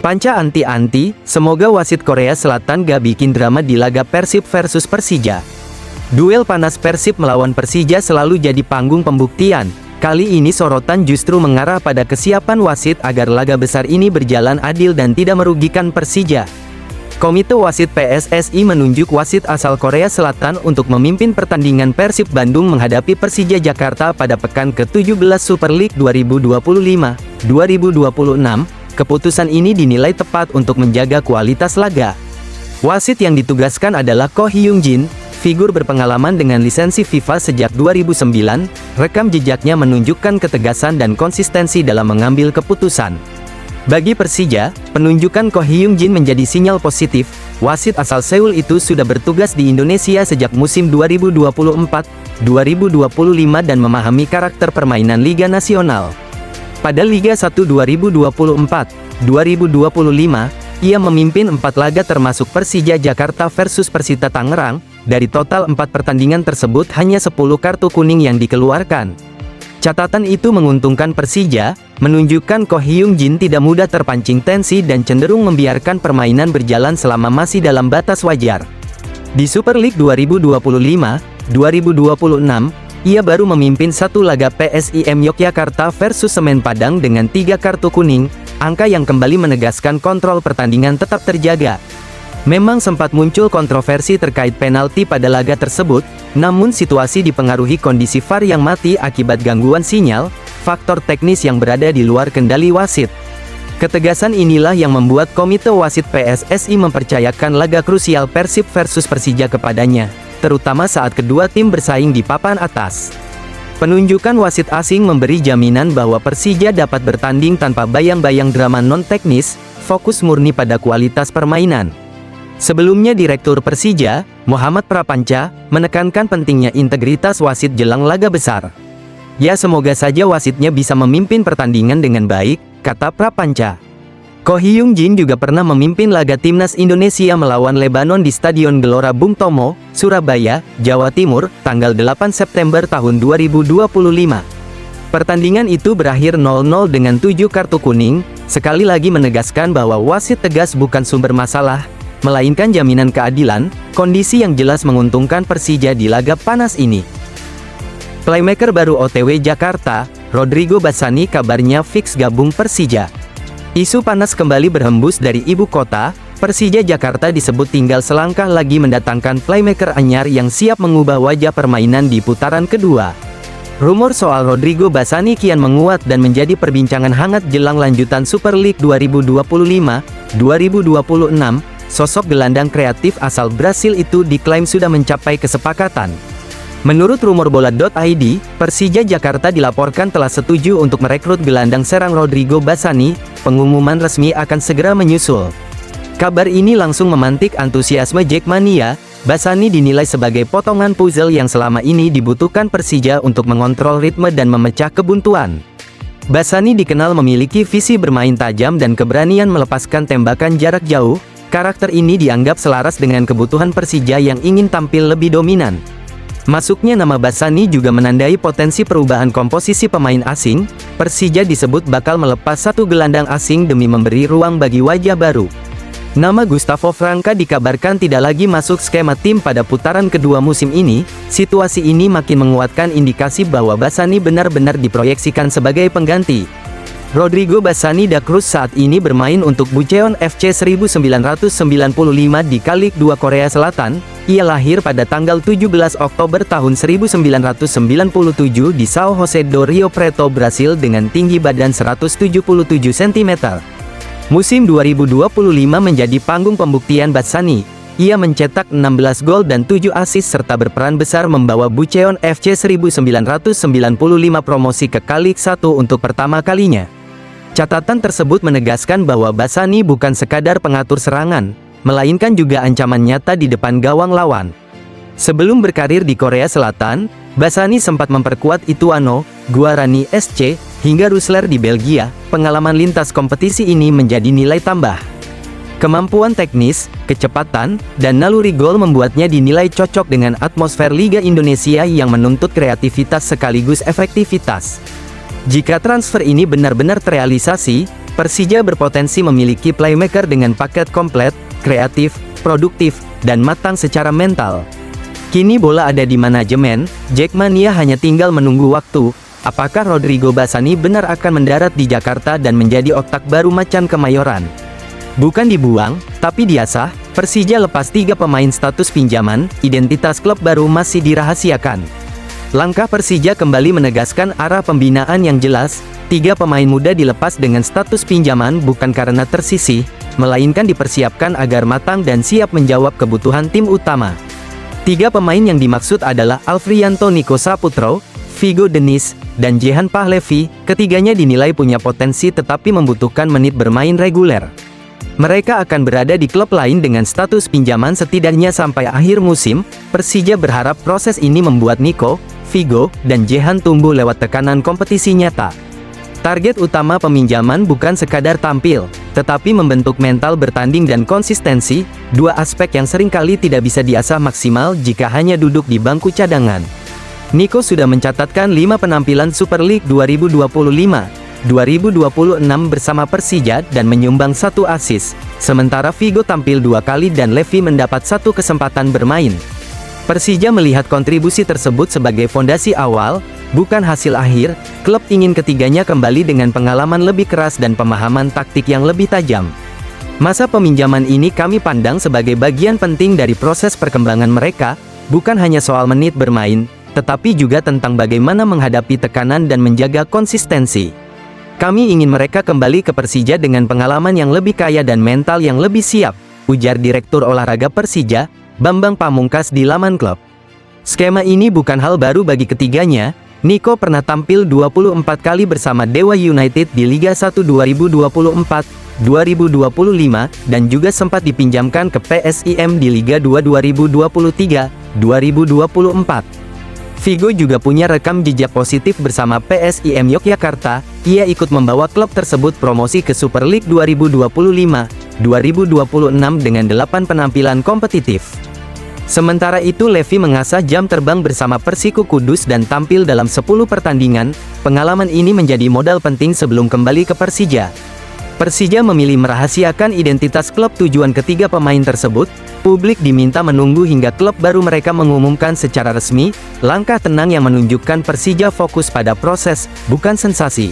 Panca anti-anti, semoga wasit Korea Selatan gak bikin drama di laga Persib versus Persija. Duel panas Persib melawan Persija selalu jadi panggung pembuktian. Kali ini sorotan justru mengarah pada kesiapan wasit agar laga besar ini berjalan adil dan tidak merugikan Persija. Komite Wasit PSSI menunjuk wasit asal Korea Selatan untuk memimpin pertandingan Persib Bandung menghadapi Persija Jakarta pada pekan ke-17 Super League 2025-2026. Keputusan ini dinilai tepat untuk menjaga kualitas laga. Wasit yang ditugaskan adalah Ko Hyung Jin, figur berpengalaman dengan lisensi FIFA sejak 2009. Rekam jejaknya menunjukkan ketegasan dan konsistensi dalam mengambil keputusan. Bagi Persija, penunjukan Ko Hyung Jin menjadi sinyal positif. Wasit asal Seoul itu sudah bertugas di Indonesia sejak musim 2024-2025 dan memahami karakter permainan Liga Nasional. Pada Liga 1 2024-2025, ia memimpin 4 laga termasuk Persija Jakarta versus Persita Tangerang. Dari total 4 pertandingan tersebut hanya 10 kartu kuning yang dikeluarkan. Catatan itu menguntungkan Persija, menunjukkan Ko Hyung Jin tidak mudah terpancing tensi dan cenderung membiarkan permainan berjalan selama masih dalam batas wajar. Di Super League 2025-2026, ia baru memimpin 1 laga PSIM Yogyakarta versus Semen Padang dengan 3 kartu kuning, angka yang kembali menegaskan kontrol pertandingan tetap terjaga. Memang sempat muncul kontroversi terkait penalti pada laga tersebut, namun situasi dipengaruhi kondisi VAR yang mati akibat gangguan sinyal, faktor teknis yang berada di luar kendali wasit. Ketegasan inilah yang membuat Komite Wasit PSSI mempercayakan laga krusial Persib versus Persija kepadanya, terutama saat kedua tim bersaing di papan atas. Penunjukan wasit asing memberi jaminan bahwa Persija dapat bertanding tanpa bayang-bayang drama non-teknis, fokus murni pada kualitas permainan. Sebelumnya Direktur Persija, Muhammad Prapanca, menekankan pentingnya integritas wasit jelang laga besar. Ya, semoga saja wasitnya bisa memimpin pertandingan dengan baik, kata Prapanca. Ko Hyung Jin juga pernah memimpin laga Timnas Indonesia melawan Lebanon di Stadion Gelora Bung Tomo, Surabaya, Jawa Timur, tanggal 8 September tahun 2025. Pertandingan itu berakhir 0-0 dengan 7 kartu kuning, sekali lagi menegaskan bahwa wasit tegas bukan sumber masalah, melainkan jaminan keadilan. Kondisi yang jelas menguntungkan Persija di laga panas ini. Playmaker baru OTW Jakarta, Rodrigo Bassani kabarnya fix gabung Persija. Isu panas kembali berhembus dari ibu kota. Persija Jakarta disebut tinggal selangkah lagi mendatangkan playmaker anyar yang siap mengubah wajah permainan di putaran kedua. Rumor soal Rodrigo Bassani kian menguat dan menjadi perbincangan hangat jelang lanjutan Super League 2025-2026. Sosok gelandang kreatif asal Brasil itu diklaim sudah mencapai kesepakatan. Menurut rumor bola.id, Persija Jakarta dilaporkan telah setuju untuk merekrut gelandang serang Rodrigo Bassani. Pengumuman resmi akan segera menyusul. Kabar ini langsung memantik antusiasme Jackmania. Bassani dinilai sebagai potongan puzzle yang selama ini dibutuhkan Persija untuk mengontrol ritme dan memecah kebuntuan. Bassani dikenal memiliki visi bermain tajam dan keberanian melepaskan tembakan jarak jauh. Karakter ini dianggap selaras dengan kebutuhan Persija yang ingin tampil lebih dominan. Masuknya nama Bassani juga menandai potensi perubahan komposisi pemain asing. Persija disebut bakal melepas 1 gelandang asing demi memberi ruang bagi wajah baru. Nama Gustavo Franca dikabarkan tidak lagi masuk skema tim pada putaran kedua musim ini. Situasi ini makin menguatkan indikasi bahwa Bassani benar-benar diproyeksikan sebagai pengganti. Rodrigo Bassani da Cruz saat ini bermain untuk Bucheon FC 1995 di K-League 2 Korea Selatan. Ia lahir pada tanggal 17 Oktober tahun 1997 di São José do Rio Preto, Brasil dengan tinggi badan 177 cm. Musim 2025 menjadi panggung pembuktian Bassani. Ia mencetak 16 gol dan 7 assist serta berperan besar membawa Bucheon FC 1995 promosi ke K-League 1 untuk pertama kalinya. Catatan tersebut menegaskan bahwa Bassani bukan sekadar pengatur serangan, melainkan juga ancaman nyata di depan gawang lawan. Sebelum berkarir di Korea Selatan, Bassani sempat memperkuat Ituano, Guarani SC, hingga Rusler di Belgia. Pengalaman lintas kompetisi ini menjadi nilai tambah. Kemampuan teknis, kecepatan, dan naluri gol membuatnya dinilai cocok dengan atmosfer Liga Indonesia yang menuntut kreativitas sekaligus efektivitas. Jika transfer ini benar-benar terrealisasi, Persija berpotensi memiliki playmaker dengan paket komplit, kreatif, produktif, dan matang secara mental. Kini bola ada di manajemen, Jackmania hanya tinggal menunggu waktu. Apakah Rodrigo Basani benar akan mendarat di Jakarta dan menjadi otak baru Macan Kemayoran? Bukan dibuang, tapi diasah. Persija lepas 3 pemain status pinjaman, identitas klub baru masih dirahasiakan. Langkah Persija kembali menegaskan arah pembinaan yang jelas. 3 pemain muda dilepas dengan status pinjaman bukan karena tersisih, melainkan dipersiapkan agar matang dan siap menjawab kebutuhan tim utama. 3 pemain yang dimaksud adalah Alfrianto Niko Saputro, Vigo Denis, dan Jehan Pahlevi. Ketiganya dinilai punya potensi tetapi membutuhkan menit bermain reguler. Mereka akan berada di klub lain dengan status pinjaman setidaknya sampai akhir musim. Persija berharap proses ini membuat Niko, Vigo, dan Jehan tumbuh lewat tekanan kompetisi nyata. Target utama peminjaman bukan sekadar tampil, tetapi membentuk mental bertanding dan konsistensi, 2 aspek yang seringkali tidak bisa diasah maksimal jika hanya duduk di bangku cadangan. Niko sudah mencatatkan 5 penampilan Super League 2025-2026 bersama Persija dan menyumbang 1 assist, sementara Vigo tampil 2 kali dan Levi mendapat 1 kesempatan bermain. Persija melihat kontribusi tersebut sebagai fondasi awal, bukan hasil akhir. Klub ingin ketiganya kembali dengan pengalaman lebih keras dan pemahaman taktik yang lebih tajam. Masa peminjaman ini kami pandang sebagai bagian penting dari proses perkembangan mereka, bukan hanya soal menit bermain, tetapi juga tentang bagaimana menghadapi tekanan dan menjaga konsistensi. Kami ingin mereka kembali ke Persija dengan pengalaman yang lebih kaya dan mental yang lebih siap, ujar Direktur Olahraga Persija, Bambang Pamungkas di laman klub. Skema ini bukan hal baru bagi ketiganya. Niko pernah tampil 24 kali bersama Dewa United di Liga 1 2024-2025, dan juga sempat dipinjamkan ke PSIM di Liga 2 2023-2024. Vigo juga punya rekam jejak positif bersama PSIM Yogyakarta. Ia ikut membawa klub tersebut promosi ke Super League 2025-2026 dengan 8 penampilan kompetitif. Sementara itu Levi mengasah jam terbang bersama Persiku Kudus dan tampil dalam 10 pertandingan. Pengalaman ini menjadi modal penting sebelum kembali ke Persija. Persija memilih merahasiakan identitas klub tujuan ketiga pemain tersebut. Publik diminta menunggu hingga klub baru mereka mengumumkan secara resmi. Langkah tenang yang menunjukkan Persija fokus pada proses, bukan sensasi.